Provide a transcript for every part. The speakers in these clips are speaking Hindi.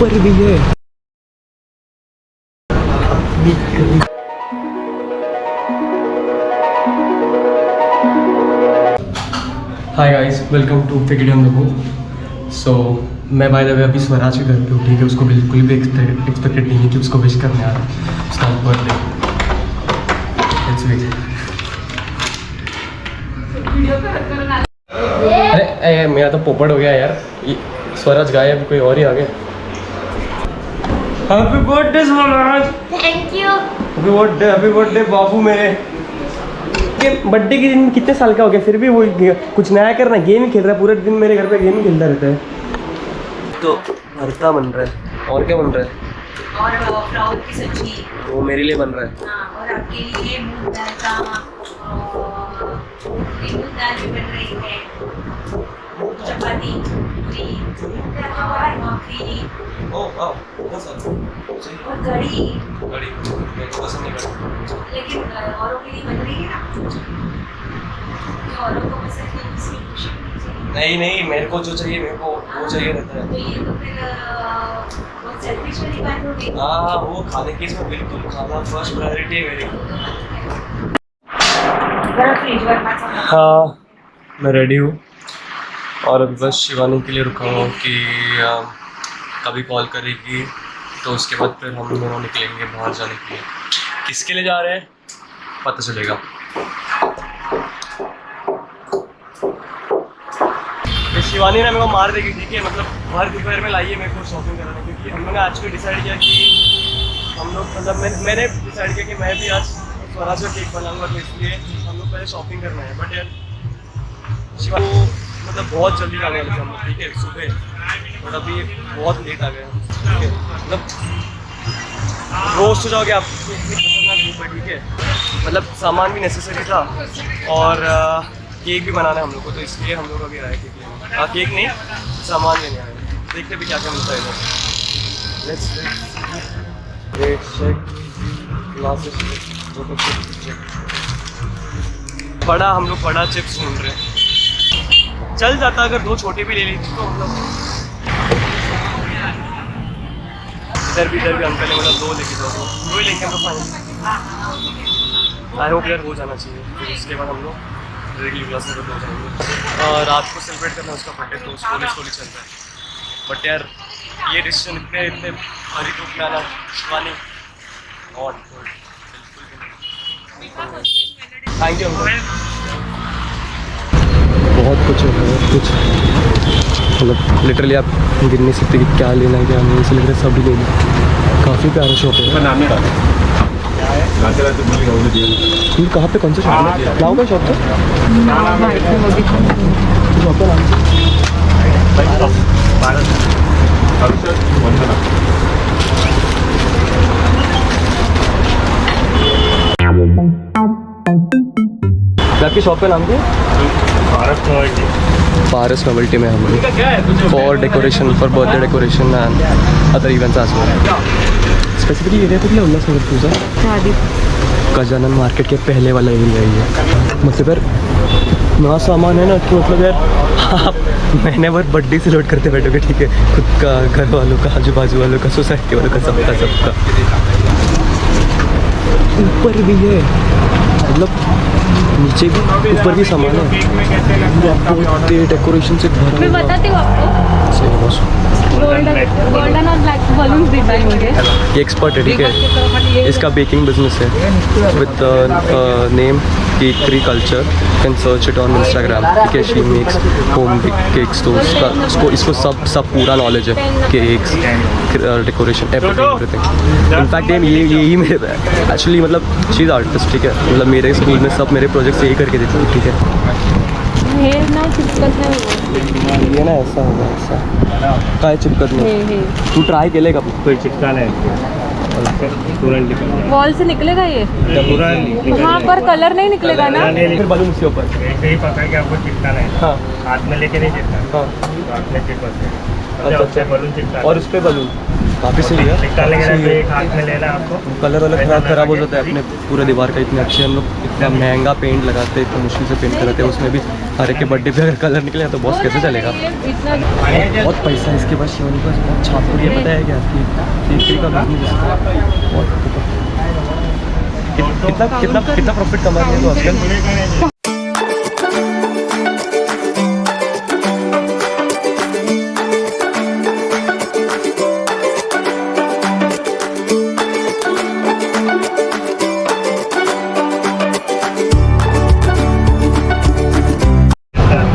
ऊपर भी है। हाय गाइस, वेलकम टू फिगड़ी ऑन द गो। सो मैं बाय द वे अभी स्वराज के घर पे हूँ, ठीक है। उसको बिल्कुल भी एक्सपेक्टेड नहीं है कि उसको विश करने आ रहा है उसका बर्थडे। Let's wait. अरे मेरा तो पोपट हो गया यार, स्वराज गायब, कोई और ही आ गया। Happy birthday Swaraj. Thank you. Happy birthday बाबू मेरे। बर्थडे के दिन कितने साल का हो गया, फिर भी वो कुछ नया कर रहा है, गेम ही खेल रहा है पूरे दिन। मेरे घर पे गेम ही खेलता रहता है। तो भरता बन रहा है, और क्या बन रहा है? और फ्लावर की सब्जी वो मेरे लिए बन रहा है। हाँ, और आपके लिए मूंग दाल का मूंग दाल भी बन रही है, चपाती, पूरी और मखनी और कढ़ी। लेकिन औरों के लिए बन रही है ना, औरों को पसंद है इसलिए खुशी होनी चाहिए। नहीं, मेरे को जो चाहिए मेरे को वो चाहिए रहता है। तो ये तो फिर बहुत सेल्फिश वाली बात हो गई। हाँ, वो खाने की इसमें बिल्कुल खाना फर्स्ट प्रायोरिटी है मेरी। हाँ, मैं रेडी हूँ और अभी बस शिवानी के लिए रुका हूँ कि कभी कॉल करेगी तो उसके बाद फिर हम दोनों निकलेंगे बाहर जाने के लिए। किसके लिए जा रहे हैं पता चलेगा। शिवानी ने मेरे को मार देगी, ठीक है। मतलब हर दोपहर में लाइए मेरे को शॉपिंग कराने, क्योंकि हम लोगों ने आज को डिसाइड किया कि हम लोग मतलब मैंने डिसाइड किया कि मैं भी आज स्वराज का केक बनाऊंगा, तो इसलिए हम लोग पहले शॉपिंग करना है। बट यार शिवानी को मतलब बहुत जल्दी आने वाले थे हम लोग, ठीक है, सुबह, और अभी बहुत लेट आ गए, ठीक है। मतलब रोज तो जाओगे आप, ठीक है। मतलब सामान भी नेसेसरी था और केक भी बनाना है हम लोग को, तो इसलिए हम लोग अभी आए केक लेने। केक नहीं, सामान लेने आए। देखते भी क्या क्या मिलता है इधर। Let's check glasses check. बड़ा हम लोग बड़ा चिप्स ढूंढ रहे हैं। चल जाता अगर दो छोटे भी ले ली तो हम लोग। इधर भी अंकल ने मतलब दो लेके जाओ, दो ही लेके हम लोग फाइनल। आई होप यार हो जाना चाहिए, फिर उसके बाद हम लोग रेगुलर क्लास में हो जाएंगे। रात को सेलिब्रेट करना उसका बर्थडे, तो स्लोली चल रहा है। बट यार ये डिसीजन इतने भारी टूट में आना शिवानी नॉट गुड, बिल्कुल भी। Thank you uncle. बहुत कुछ है, बहुत कुछ, मतलब लिटरली आप गिन नहीं सकते कि क्या लेना है क्या नहीं। इसे लग रहा है सब ही लेना। काफ़ी प्यारा शॉप है। कहाँ पे, कौन सा शॉप है? लाओ का शॉप था आपकी शॉप का नाम क्या है? पारस नोवेल्टी में हम for decoration, for birthday decoration and other events as well. Specifically area को क्या उल्लास नगर पूजा गजानन मार्केट के पहले वाला एरिया ही है। मतलब यार नया सामान है ना कि मतलब यार आप महीने भर बर्थडे से लोड करते बैठोगे, ठीक है। खुद का, घर वालों का, आजू बाजू वालों का, सोसाइटी वालों का, सबका ऊपर भी है, मतलब नीचे भी, ऊपर भी सामान है। डेकोरेशन से भरा। मैं बताती हूँ आपको। सही बस गोल्डन और ब्लैक बलून्स डिजाइन होंगे। ये एक्सपर्ट है, ठीक है। इसका बेकिंग बिजनेस है with name cakery culture. Can search it on Instagram, ठीक है। शी मेक्स होम केक्स, तो इसको सब पूरा नॉलेज है, केक्स, डेकोरेशन, एवरीथिंग। इनफैक्ट यही मेरे एक्चुअली मतलब चीज़ आर्टिस्ट, ठीक है। मतलब मेरे स्कूल में सब मेरे प्रोजेक्ट्स यही करके देते हैं, ठीक है। हेयर ना चिपकत है वो, ये ना ऐसा होगा, ऐसा काय चिपकत नहीं। तू ट्राई केलेगा? कोई चिपकाना है तुरंत निकलेगा। वॉल से निकलेगा ये? हाँ, पर कलर नहीं निकलेगा ना। फिर बलून इसके ऊपर ऐसे ही पता है कि आपको चिपकाना है। हाँ, हाथ में लेके नहीं चिपकाना। हाँ, तो हाथ में चिपकते हैं। अच्छा, बलून चिपका और उस पर बलून। वापस से लिया निकालेंगे ना तो एक हाथ में लेना आपको। कलर वालर खराब हो जाता है अपने पूरे दीवार का। इतने अच्छे हम लोग इतना महंगा पेंट लगाते हैं, इतना मुश्किल से पेंट कराते हैं, उसमें भी हर एक के बर्थडे पे अगर कलर निकले तो बॉस कैसे चलेगा। बहुत पैसा है इसके पास, शिवानी के पास बहुत छाप है, पता है क्या केक का बिजनेस बहुत कितना कितना कितना प्रॉफिट कमा रही है तो आजकल।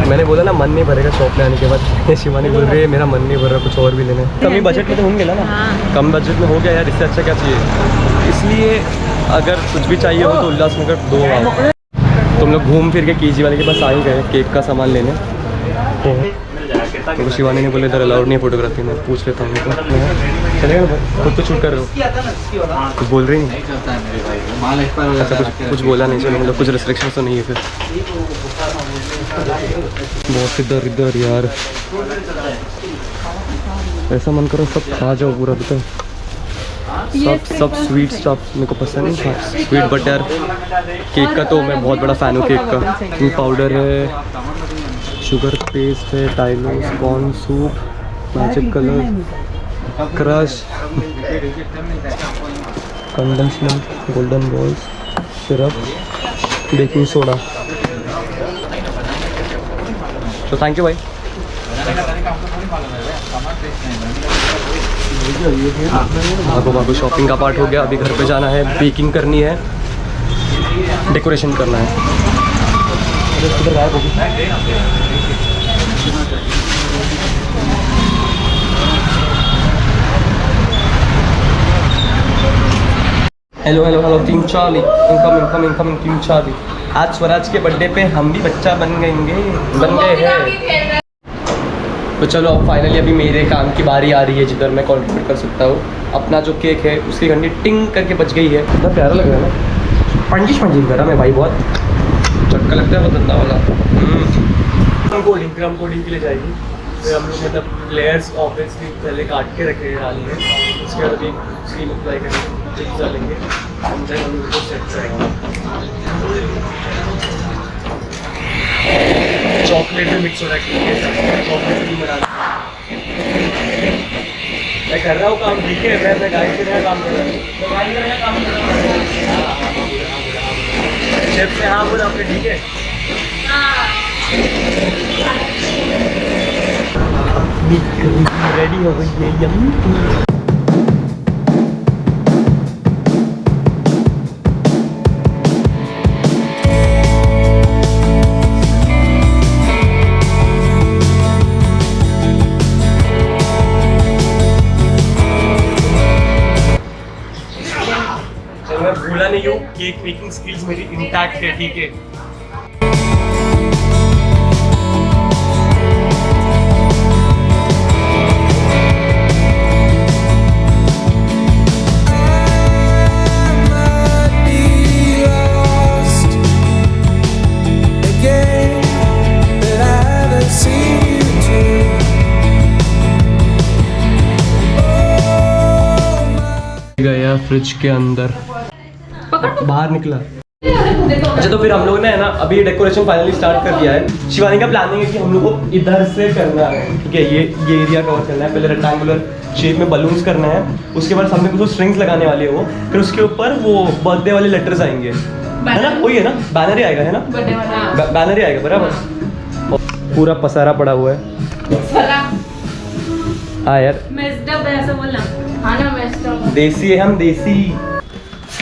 मैंने बोला ना मन नहीं भरेगा शॉप में आने के बाद। शिवानी बोल रही है मेरा मन नहीं भर रहा, कुछ और भी लेना है। कमी बजट में तो होंगे ना। कम बजट में हो गया यार, इससे अच्छा क्या चाहिए। इसलिए अगर कुछ भी चाहिए हो तो उल्लासनगर 2 आओ। तुम लोग घूम फिर के कीजी वाले के पास आ ही गए केक का सामान लेने। तो शिवानी ने बोले इधर अलाउड नहीं है फोटोग्राफी में। पूछ लेता हूँ उनको। चलेगा ना, खुद तो शूट कर रहे हो, कुछ बोल रही नहीं। ऐसा कुछ बोला नहीं, चलो मतलब कुछ रिस्ट्रिक्शन तो नहीं है फिर। बहुत इधर इधर यार, ऐसा मन करो सब खा जाओ पूरा। बताओ सब स्वीट स्टफ मेरे को पसंद नहीं था स्वीट, बट यार केक का तो मैं बहुत बड़ा फ़ैन हूँ। केक का पाउडर है, शुगर पेस्ट है, Tylose, corn soup, magic colour, crush, condense milk, golden balls, syrup, baking soda. तो थैंक यू भाई। भागो भागो, शॉपिंग का पार्ट हो गया। अभी घर पे जाना है, बेकिंग करनी है, डेकोरेशन करना है। Hello hello hello team Charlie, incoming team Charlie. आज स्वराज के बर्थडे पे हम भी बच्चा बन गए हैं। तो चलो अब फाइनली अभी मेरे काम की बारी आ रही है, जिधर मैं कंट्रीब्यूट कर सकता हूँ। अपना जो केक है उसकी घंटी टिंग करके बच गई है। कितना प्यारा लग रहा है ना, पंजिश गरम है भाई, बहुत चटका लगता है, बहुत गंदा वाला। क्रम कोडिंग के लिए जाएगी, फिर हम लोग मतलब लेयर्स ऑब्वियसली पहले काट के रखे डालेंगे, उसके बाद अभी क्रीम अप्लाई करेंगे, चिप्स डालेंगे, हम लोग सेट करेंगे। चॉकलेट भी मिक्स हो रहा है, चॉकलेट भी बना मैं कर रहा हूँ काम, ठीक है। मैं गाइड करने का काम कर रहा हूँ, शेफ से हाँ बोला आपने, ठीक है। रेडी हो गई है यम्मी। मैं भूला नहीं हूँ, केक मेकिंग स्किल्स मेरी इंटैक्ट है, ठीक है। गया फ्रिज के अंदर, बाहर निकला। अच्छा तो फिर हम लोग ने है ना अभी डेकोरेशन फाइनली स्टार्ट कर दिया है। शिवानी का प्लानिंग है कि हम लोग को इधर से करना है, ठीक है। ये एरिया कवर करना है, पहले रेक्टेंगुलर शेप में बलून्स करना है, उसके बाद सामने कुछ स्ट्रिंग्स लगाने वाले हो, फिर उसके ऊपर वो बर्थडे वाले लेटर्स आएंगे, है ना। वही है ना, बैनर ही आएगा, है ना, बैनर ही आएगा बराबर। पूरा पसारा पड़ा हुआ है। हाँ यार देसी है, हम देसी।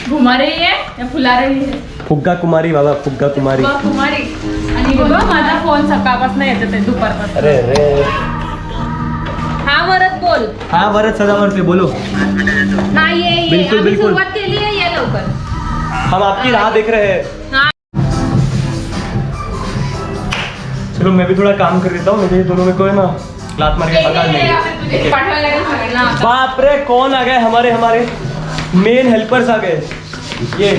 घुमा रही है या फुला रही है? फुग्गा कुमारी बाबा, फुग्गा कुमारी। आणि बघ माझा फोन सकाळपासून येत आहे दुपारपासून। अरे अरे हा वरद बोल। हाँ वरद सदावर्ती बोलो। हा ये बिल्कुल, आम्ही बिल्कुल। सुरुवात केली आहे, ये लवकर। हम आपकी राह देख रहे हैं। हाँ। चलो मैं भी थोड़ा काम कर देता हूँ, मुझे दोनों में कोई ना लात मार के पका लेंगे। पाठवायला लागेल सगळ्यांना। बाप रे कौन आ गए, हमारे मेन हेल्पर्स आ गए। ये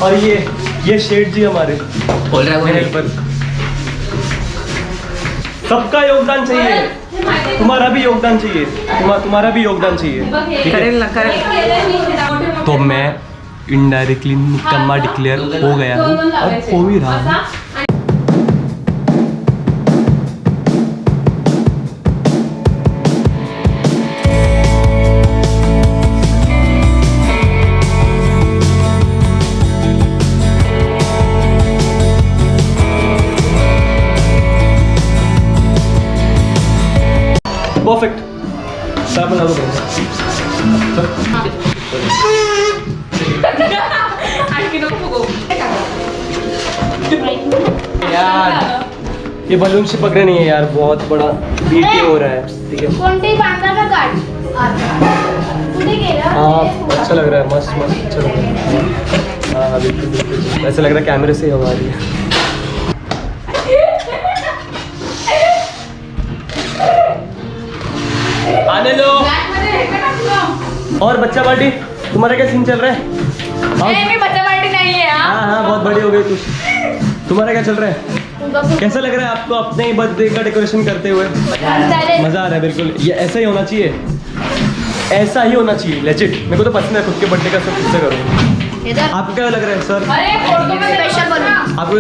और ये शेठ जी हमारे हेल्पर। सबका योगदान चाहिए। तुम्हारा भी योगदान चाहिए, तुम्हारा भी योगदान चाहिए, ठीक है? तो मैं इनडायरेक्टली निकम्मा डिक्लेयर हो गया हूँ, अब हो भी रहा हूँ। परफेक्ट साहब बना दो यार, ये बलून से पकड़े नहीं है यार, बहुत बड़ा बीटी हो रहा है, ठीक है? हाँ अच्छा लग रहा है, मस्त मस्त अच्छा लग रहा है। हाँ बिल्कुल बिल्कुल, ऐसा लग रहा है कैमरे से ही हमारी है। आने लो। और बच्चा पार्टी तुम्हारा क्या सीन चल रहा है? बच्चा पार्टी नहीं है। हाँ बहुत बड़ी हो गई तू। तुम्हारा क्या चल रहा है? कैसा लग रहा है आपको अपने ही बर्थडे का डेकोरेशन करते हुए? मजा आ रहा है बिल्कुल, ये ऐसा ही होना चाहिए, ऐसा ही होना चाहिए लेजिट। मेरे को तो पसंद है खुद के बर्थडे का सब खुद से करो। आपको क्या लग रहा है सर? आपको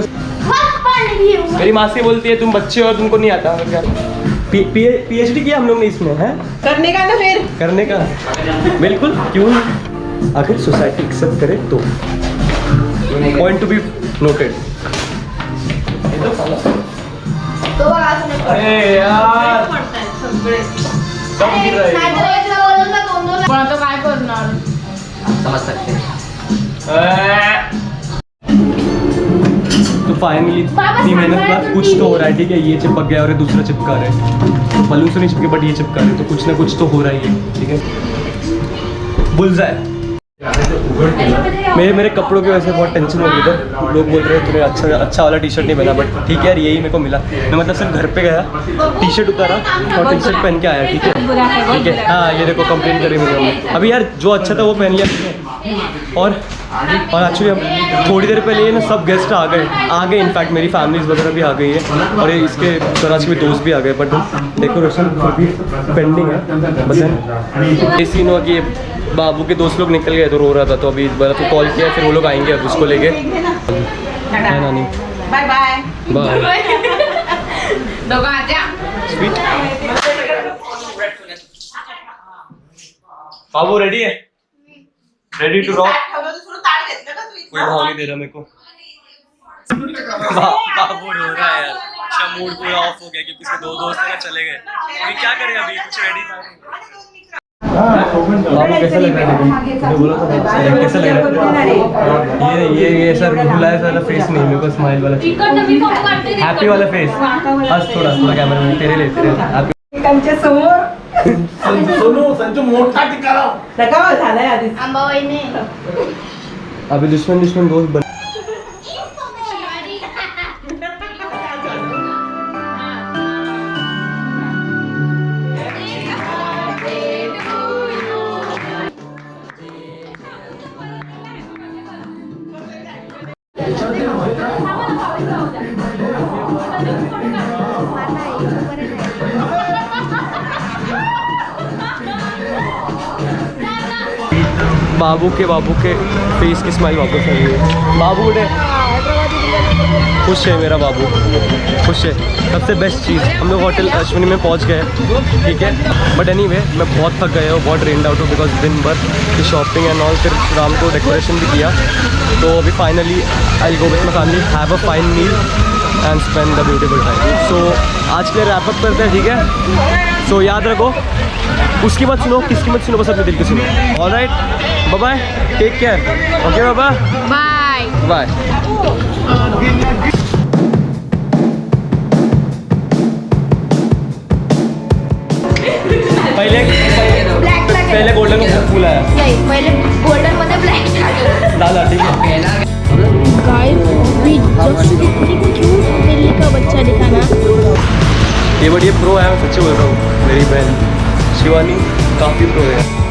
मेरी मासी बोलती है तुम बच्चे हो तुमको नहीं आता। पीएचडी किया हम लोग ने इसमें, है करने का ना, फिर करने का बिल्कुल, क्यों अगर सोसाइटी एक्सेप्ट करे तो। Point to be noted. अरे यार सब गिर रहा है। समझ सकते हैं। तो फाइनली इतनी मेहनत के बाद कुछ तो हो रहा है, ठीक है? ये चिपक गया और ये दूसरा चिपका रहा है, बलून से नहीं चिपके बट ये चिपका रहे, तो कुछ ना कुछ तो हो रहा ही है, ठीक है? बुलजाए। मेरे कपड़ों की वजह से बहुत टेंशन हो गई थी। लोग बोल रहे हैं तुम्हें अच्छा वाला टी शर्ट नहीं बना, बट ठीक है यार, यही मेरे को मिला। मैं मतलब सिर्फ घर पे गया, टी शर्ट उतारा और टी शर्ट पहन के आया, ठीक है? ठीक है हाँ, ये देखो कंप्लेन करी मैंने। अभी यार जो अच्छा था वो पहन लिया और एक्चुअली हम थोड़ी देर पहले ना सब गेस्ट आ गए इनफैक्ट मेरी फैमिलीज वगैरह भी आ गई है और ये इसके स्वराज के भी दोस्त भी आ गए, बट डेकोरेशन अभी पेंडिंग है। बस ये सीन हुआ कि बाबू के दोस्त लोग निकल गए तो रो रहा था, तो अभी बार तो कॉल किया, फिर वो लोग आएंगे अब उसको लेके। है नानी, बाय बाय बाय। बाबू रेडी है? Ready to rock? कोई भाव नहीं दे रहा मेरे को। बाबू रो रहा है यार, उसका मूड पूरा ऑफ हो गया क्योंकि उसके दो दोस्त हैं ना चले गए। अभी क्या करें, अभी कुछ रेडी था नहीं। बाबू कैसा लग रहा है? बोलो तो कैसा लग रहा है? ये सर बुलाया वाला फेस नहीं, मेरे को स्माइल वाला हैप्पी वाला फेस। आज थोड़ा कैमरा में तेरे लिए समोर सोनू संजू मोठा टिकाला नका झालाय आधी अंबाबाईने अभी दुश्मन दोस्त बन। बाबू के फेस की स्माइल वापस आई है। बाबू ने खुश है, मेरा बाबू खुश है। सबसे बेस्ट चीज़, हम लोग होटल अश्विनी में पहुंच गए, ठीक है? बट एनीवे मैं बहुत थक गया हूँ, बहुत रेंड आउट हूँ बिकॉज दिन भर की शॉपिंग एंड ऑल, फिर शाम को डेकोरेशन भी किया। तो अभी finally I will go with my family, have a fine meal and spend the beautiful time. So आज के लिए रैप अप करते हैं, ठीक है? सो याद रखो, उसकी मत सुनो, किसकी मत सुनो, बस अपने दिल की सुनो। Alright, bye bye, take care, okay बाबा, बाय बाय। पहले गोल्डन का फूल आया, नाही पहिले गोल्डन मध्ये ब्लॅक डाला, ठीक है? गाइस वी जस्ट क्यूट बिल्ली का बच्चा दिखा ना। ये बड़ी प्रो है, मैं सच्ची बोल रहा हूँ। मेरी बहन शिवानी काफ़ी प्रो है।